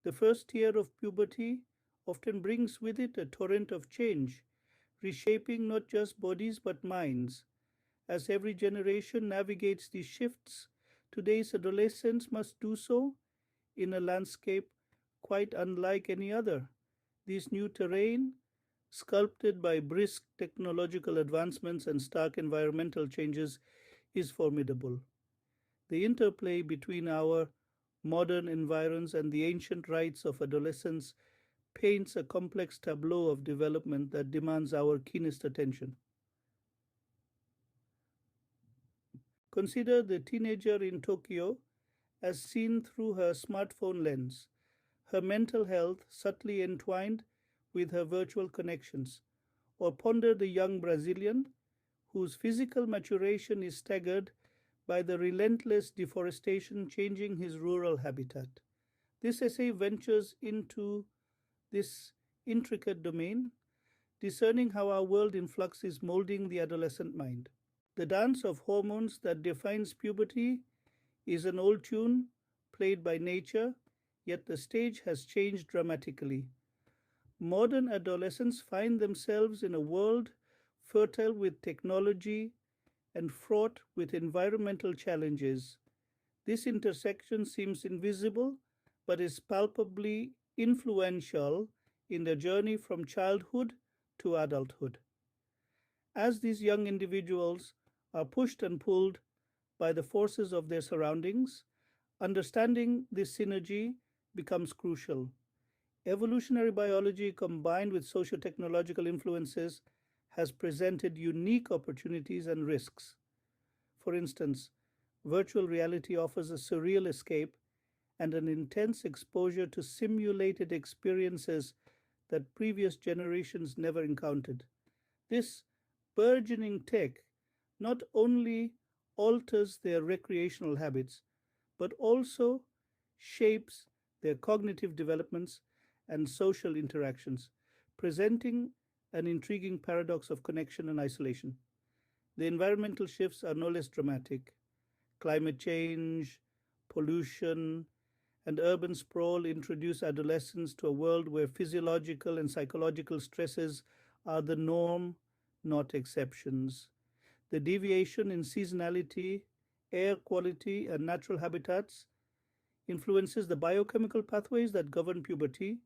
The first year of puberty often brings with it a torrent of change, reshaping not just bodies but minds. As every generation navigates these shifts, today's adolescents must do so in a landscape quite unlike any other. This new terrain, sculpted by brisk technological advancements and stark environmental changes, is formidable. The interplay between our modern environs and the ancient rites of adolescence paints a complex tableau of development that demands our keenest attention. Consider the teenager in Tokyo as seen through her smartphone lens, her mental health subtly entwined with her virtual connections. Or ponder the young Brazilian whose physical maturation is staggered by the relentless deforestation changing his rural habitat. This essay ventures into this intricate domain, discerning how our world in flux is molding the adolescent mind. The dance of hormones that defines puberty is an old tune played by nature, yet the stage has changed dramatically. Modern adolescents find themselves in a world fertile with technology and fraught with environmental challenges. This intersection seems invisible but is palpably influential in their journey from childhood to adulthood. As these young individuals are pushed and pulled by the forces of their surroundings, understanding this synergy becomes crucial. Evolutionary biology combined with socio-technological influences has presented unique opportunities and risks. For instance, virtual reality offers a surreal escape and an intense exposure to simulated experiences that previous generations never encountered. This burgeoning tech not only alters their recreational habits, but also shapes their cognitive developments and social interactions, presenting an intriguing paradox of connection and isolation. The environmental shifts are no less dramatic. Climate change, pollution, and urban sprawl introduce adolescents to a world where physiological and psychological stresses are the norm, not exceptions. The deviation in seasonality, air quality, and natural habitats influences the biochemical pathways that govern puberty,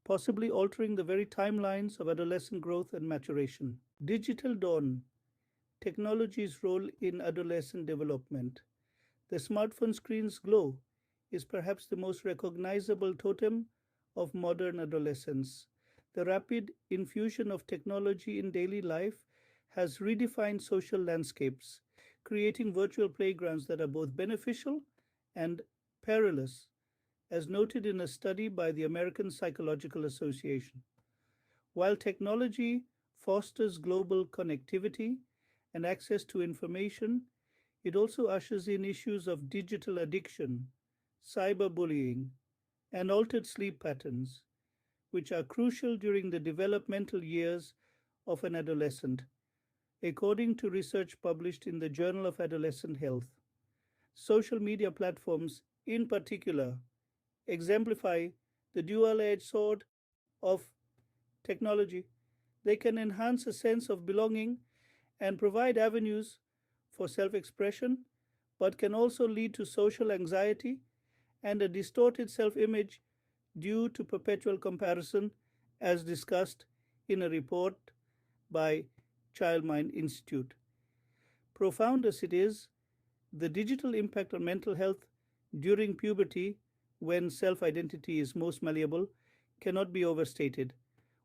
possibly altering the very timelines of adolescent growth and maturation. Digital dawn, technology's role in adolescent development. The smartphone screen's glow is perhaps the most recognizable totem of modern adolescence. The rapid infusion of technology in daily life has redefined social landscapes, creating virtual playgrounds that are both beneficial and perilous, as noted in a study by the American Psychological Association. While technology fosters global connectivity and access to information, it also ushers in issues of digital addiction, cyberbullying, and altered sleep patterns, which are crucial during the developmental years of an adolescent, according to research published in the Journal of Adolescent Health. Social media platforms, in particular, exemplify the dual edged sword of technology. They can enhance a sense of belonging and provide avenues for self expression, but can also lead to social anxiety and a distorted self image due to perpetual comparison, as discussed in a report by Childmind Institute. Profound as it is, the digital impact on mental health during puberty, when self identity is most malleable, cannot be overstated,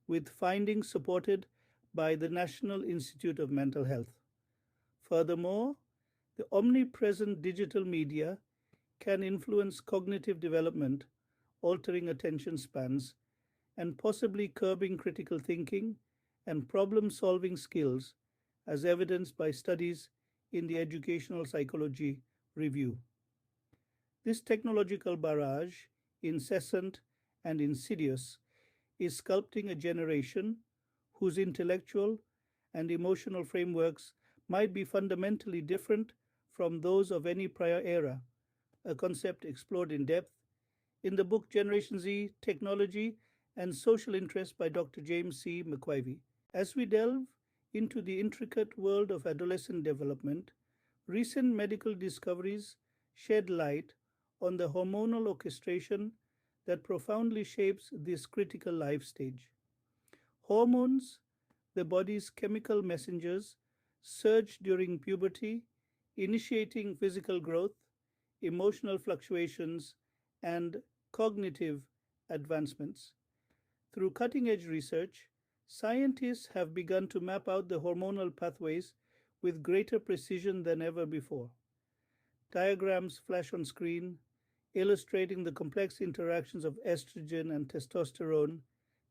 with findings supported by the National Institute of Mental Health. Furthermore, the omnipresent digital media can influence cognitive development, altering attention spans, and possibly curbing critical thinking and problem solving skills, as evidenced by studies in the Educational Psychology Review. This technological barrage, incessant and insidious, is sculpting a generation whose intellectual and emotional frameworks might be fundamentally different from those of any prior era, a concept explored in depth in the book Generation Z Technology and Social Interest by Dr. James C. McQuivey. As we delve into the intricate world of adolescent development, recent medical discoveries shed light on the hormonal orchestration that profoundly shapes this critical life stage. Hormones, the body's chemical messengers, surge during puberty, initiating physical growth, emotional fluctuations, and cognitive advancements. Through cutting edge research, scientists have begun to map out the hormonal pathways with greater precision than ever before. Diagrams flash on screen, illustrating the complex interactions of estrogen and testosterone,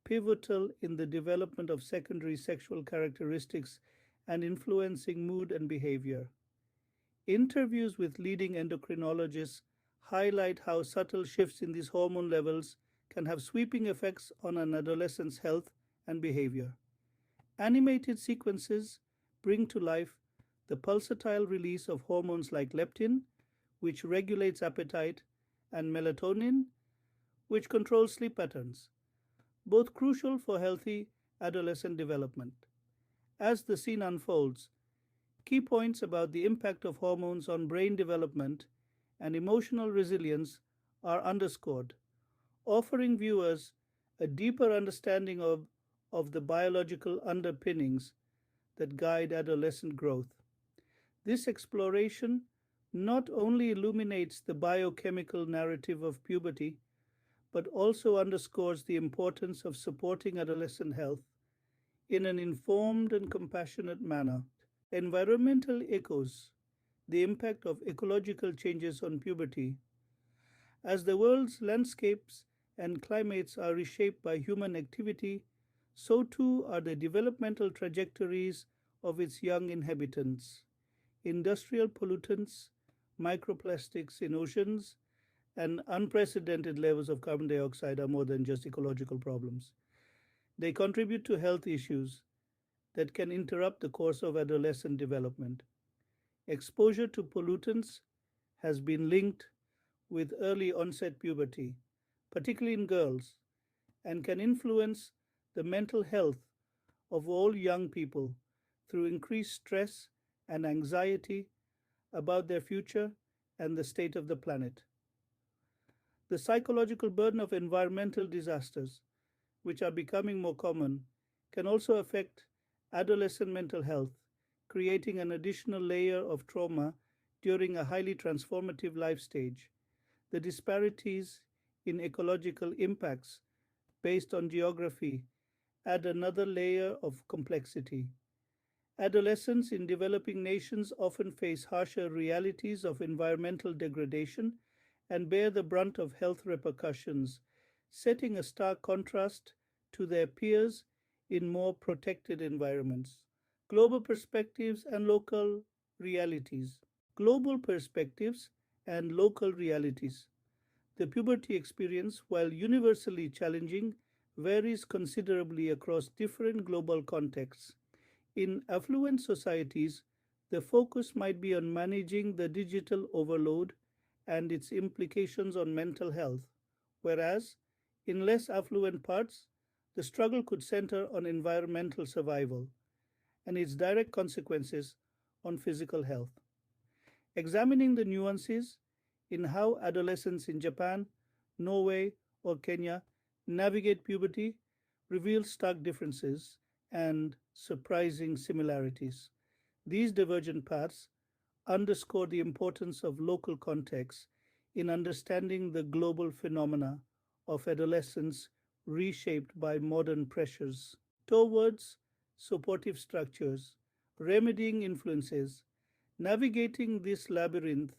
pivotal in the development of secondary sexual characteristics and influencing mood and behavior. Interviews with leading endocrinologists highlight how subtle shifts in these hormone levels can have sweeping effects on an adolescent's health and behavior. Animated sequences bring to life the pulsatile release of hormones like leptin, which regulates appetite, and melatonin, which controls sleep patterns, both crucial for healthy adolescent development. As the scene unfolds, key points about the impact of hormones on brain development and emotional resilience are underscored, offering viewers a deeper understanding of the biological underpinnings that guide adolescent growth. This exploration not only illuminates the biochemical narrative of puberty, but also underscores the importance of supporting adolescent health in an informed and compassionate manner. Environmental echoes, the impact of ecological changes on puberty. As the world's landscapes and climates are reshaped by human activity, so too are the developmental trajectories of its young inhabitants. Industrial pollutants, microplastics in oceans, and unprecedented levels of carbon dioxide are more than just ecological problems. They contribute to health issues that can interrupt the course of adolescent development. Exposure to pollutants has been linked with early onset puberty, particularly in girls, and can influence the mental health of all young people through increased stress and anxiety about their future and the state of the planet. The psychological burden of environmental disasters, which are becoming more common, can also affect adolescent mental health, creating an additional layer of trauma during a highly transformative life stage. The disparities in ecological impacts based on geography add another layer of complexity. Adolescents in developing nations often face harsher realities of environmental degradation and bear the brunt of health repercussions, setting a stark contrast to their peers in more protected environments. Global perspectives and local realities. Global perspectives and local realities. The puberty experience, while universally challenging, varies considerably across different global contexts. In affluent societies, the focus might be on managing the digital overload and its implications on mental health, whereas in less affluent parts, the struggle could center on environmental survival and its direct consequences on physical health. Examining the nuances in how adolescents in Japan, Norway, or Kenya navigate puberty reveals stark differences and surprising similarities. These divergent paths underscore the importance of local context in understanding the global phenomena of adolescence reshaped by modern pressures. Towards supportive structures, remedying influences, navigating this labyrinth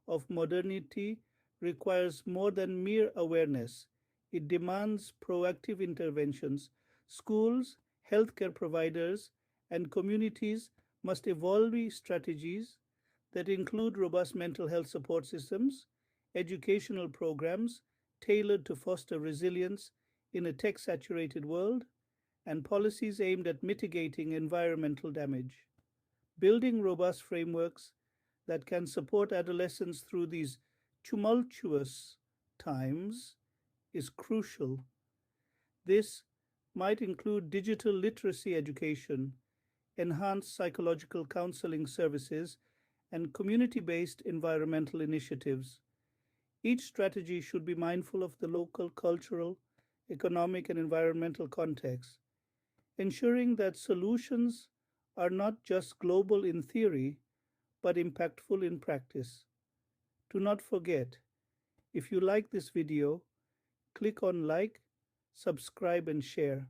of modernity requires more than mere awareness. It demands proactive interventions. Schools, healthcare providers, and communities must evolve strategies that include robust mental health support systems, educational programs tailored to foster resilience in a tech saturated world, and policies aimed at mitigating environmental damage. Building robust frameworks that can support adolescents through these tumultuous times is crucial. This might include digital literacy education, enhanced psychological counseling services, and community based environmental initiatives. Each strategy should be mindful of the local cultural, economic, and environmental context, ensuring that solutions are not just global in theory but impactful in practice. Do not forget, if you like this video, click on like, subscribe, and share.